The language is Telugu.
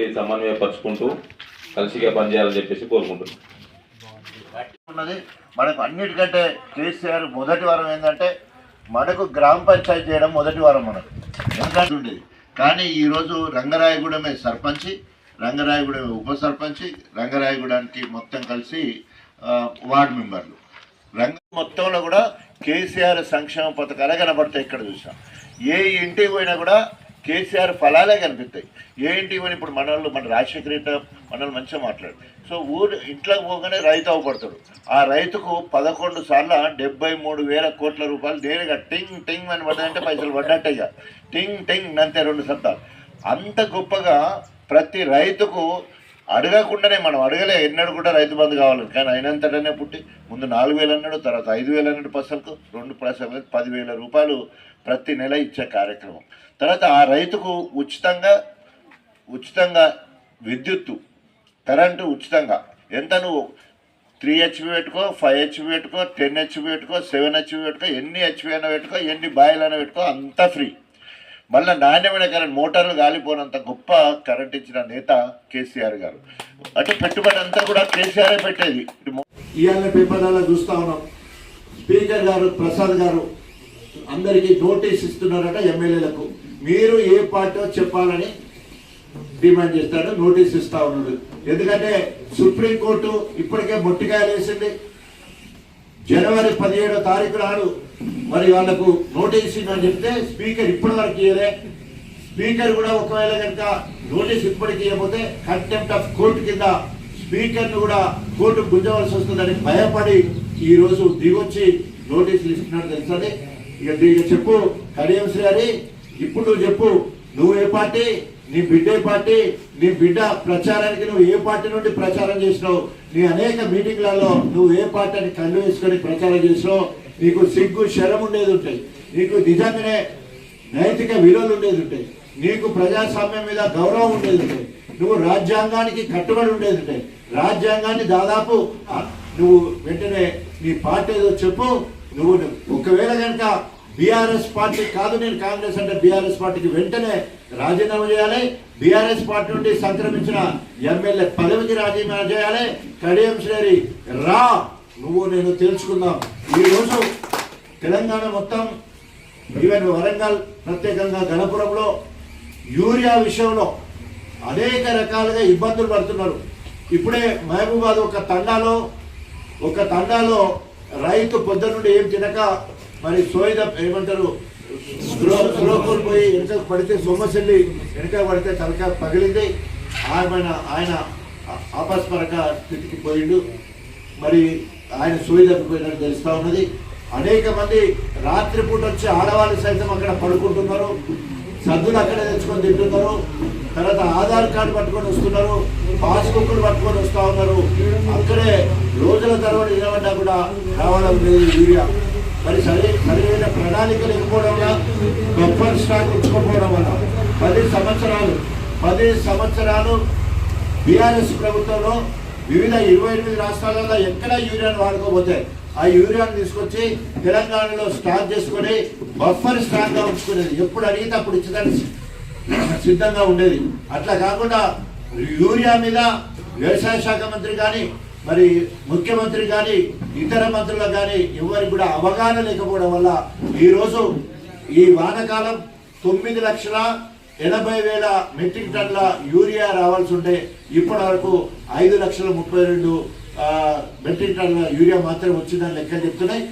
తోటి సమన్వయపరుచుకుంటూ కలిసిగా పనిచేయాలని చెప్పేసి కోరుకుంటున్నాం. మనకు అన్నిటికంటే కేసీఆర్ మొదటి వారం ఏంటంటే మనకు గ్రామ పంచాయతీ చేయడం మొదటి వారం మనకు ఎందుకంటే ఉండేది. కానీ ఈరోజు రంగరాయగూడమే సర్పంచి, రంగరాయగూడమే ఉప సర్పంచి, రంగరాయగూడానికి మొత్తం కలిసి వార్డు మెంబర్లు మొత్తంలో కూడా కేసీఆర్ సంక్షేమ పథకాలే కనబడతాయి. ఇక్కడ చూసాం ఏ ఇంటికి పోయినా కూడా కేసీఆర్ ఫలాలే కనిపిస్తాయి. ఏ ఇంటికి పోయినా ఇప్పుడు మన రాజశేఖర రెడ్డి మనల్ని మంచిగా మాట్లాడు. సో ఇంట్లోకి పోగానే రైతు అవపడతాడు. ఆ రైతుకు 11 సార్లు 73,000 కోట్ల రూపాయలు దేనిగా టింగ్ టింగ్ అని పడ్డదంటే పైసలు పడ్డట్టేగా టింగ్ టింగ్ అంతే 2 శబ్దాలు. అంత గొప్పగా ప్రతి రైతుకు అడగకుండానే మనం అడగలే ఎన్నడూ కూడా రైతు బంధు కావాలి. కానీ అయినంతటనే పుట్టి ముందు 4,000 అన్నాడు, తర్వాత 5,000 అన్నాడు పసలకు, 2 పసలు 10,000 రూపాయలు ప్రతి నెల ఇచ్చే కార్యక్రమం. తర్వాత ఆ రైతుకు ఉచితంగా విద్యుత్తు కరెంటు ఉచితంగా ఎంత నువ్వు 3 HP పెట్టుకో, 5 HP పెట్టుకో, 10 HP పెట్టుకో, 7 HP పెట్టుకో, ఎన్ని HP అయినా పెట్టుకో, ఎన్ని బాయిలు అయినా పెట్టుకో, అంతా ఫ్రీ. మళ్ళీ నాణ్యమైన కరెంట్ మోటార్లు గాలిపోనంత గొప్ప కరెంట్ ఇచ్చిన నేత కేసీఆర్ గారు. అంటే పెట్టుబడి అంతా కూడా కేసీఆర్ పెట్టేది. ఇవాళ పేపర్లలో చూస్తూ ఉన్నాం స్పీకర్ గారు ప్రసాద్ గారు అందరికీ నోటీస్ ఇస్తున్నారట ఎమ్మెల్యేలకు. మీరు ఏ పార్టీ చెప్పాలని డిమాండ్ చేస్తాడు, నోటీస్ ఇస్తా ఉన్నాడు. ఎందుకంటే సుప్రీంకోర్టు ఇప్పటికే మొట్టికాయలు వేసింది. జనవరి 17వ తారీఖు నాడు మరి వాళ్ళకు నోటీస్ ఇవ్వని చెప్తే స్పీకర్ ఇప్పటి వరకు ఇవ్వలే. స్పీకర్ కూడా ఒకవేళ కనుక నోటీస్ ఇప్పటికి ఇవ్వకపోతే కంటెంప్ట్ ఆఫ్ కోర్టు కింద స్పీకర్ను కూడా కోర్టు గుంజవలసి వస్తుందని భయపడి ఈరోజు దిగొచ్చి నోటీసులు ఇస్తున్నట్టు తెలుస్తుంది. ఇక చెప్పు కడియం శ్రీ, ఇప్పుడు నువ్వు చెప్పు, నువ్వు ఏ పార్టీ, నీ బిడ్డ ఏ పార్టీ, నీ బిడ్డ ప్రచారానికి నువ్వు ఏ పార్టీ నుండి ప్రచారం చేసినావు, నీ అనేక మీటింగ్లలో నువ్వు ఏ పార్టీని కళ్ళు వేసుకొని ప్రచారం చేసినావు, నీకు సిగ్గు శరం ఉండేది ఉంటాయి, నీకు నిజంగానే నైతిక విలువలు ఉండేది ఉంటాయి, నీకు ప్రజాస్వామ్యం మీద గౌరవం ఉండేది ఉంటాయి, నువ్వు రాజ్యాంగానికి కట్టుబడి ఉండేది ఉంటాయి. రాజ్యాంగాన్ని దాదాపు నువ్వు వెంటనే నీ పార్టీ ఏదో చెప్పు. నువ్వు ఒకవేళ కనుక బీఆర్ఎస్ పార్టీ కాదు, నేను కాంగ్రెస్ అంటే బీఆర్ఎస్ పార్టీకి వెంటనే రాజీనామా చేయాలి. బీఆర్ఎస్ పార్టీ నుండి సంక్రమించిన ఎమ్మెల్యే పదవికి రాజీనామా చేయాలి. కడియం శ్రీ రా, నువ్వు నేను తెలుసుకుందాం. ఈరోజు తెలంగాణ మొత్తం ఈవెన్ వరంగల్ ప్రత్యేకంగా గణపురంలో యూరియా విషయంలో అనేక రకాలుగా ఇబ్బందులు పడుతున్నారు. ఇప్పుడే మహబూబాద్ ఒక తండాలో రైతు పొద్దు నుండి ఏం తినక మరి సోయిద ఏమంటారు స్లోకోలు పోయి వెనక పడితే సొమ్మసెల్లి వెనక పడితే తలక పగిలింది. ఆయన ఆపస్పరక స్థితికి పోయిండు. మరి ఆయన సోయి తప్పిపోయినట్టు తెలుస్తూ ఉన్నది. అనేక మంది రాత్రిపూట వచ్చి ఆడవాళ్ళు సైతం అక్కడ పడుకుంటున్నారు, సద్దులు అక్కడే తెచ్చుకొని తింటున్నారు. తర్వాత ఆధార్ కార్డు పట్టుకొని వస్తున్నారు, పాస్బుక్లు పట్టుకొని వస్తూ ఉన్నారు. అక్కడే రోజుల తరబడి నిలబడ్డా కూడా రావడం లేదు యూరియా. మరి సరైన ప్రణాళిక లేకపోవడం వల్ల, బఫర్ స్టాక్ ఉంచుకోకపోవడం వల్ల 10 సంవత్సరాలు బీఆర్ఎస్ ప్రభుత్వంలో వివిధ 28 రాష్ట్రాలలో ఎక్కడ యూరియాను వాడుకోపోతే ఆ యూరియాను తీసుకొచ్చి తెలంగాణలో స్టాక్ చేసుకొని బఫర్ స్టాక్గా ఉంచుకునేది. ఎప్పుడు అడిగితే అప్పుడు ఇచ్చేదానికి సిద్ధంగా ఉండేది. అట్లా కాకుండా యూరియా మీద వ్యవసాయ శాఖ మంత్రి కానీ, మరి ముఖ్యమంత్రి కానీ, ఇతర మంత్రులకు కానీ ఎవరికి కూడా అవగాహన లేకపోవడం వల్ల ఈరోజు ఈ వానకాలం 9,80,000 మెట్రిక్ టన్ల యూరియా రావాల్సి ఉంటే ఇప్పటి వరకు 5,32,000 మెట్రిక్ టన్ల యూరియా మాత్రమే వచ్చిందని లెక్కలు చెప్తున్నాయి.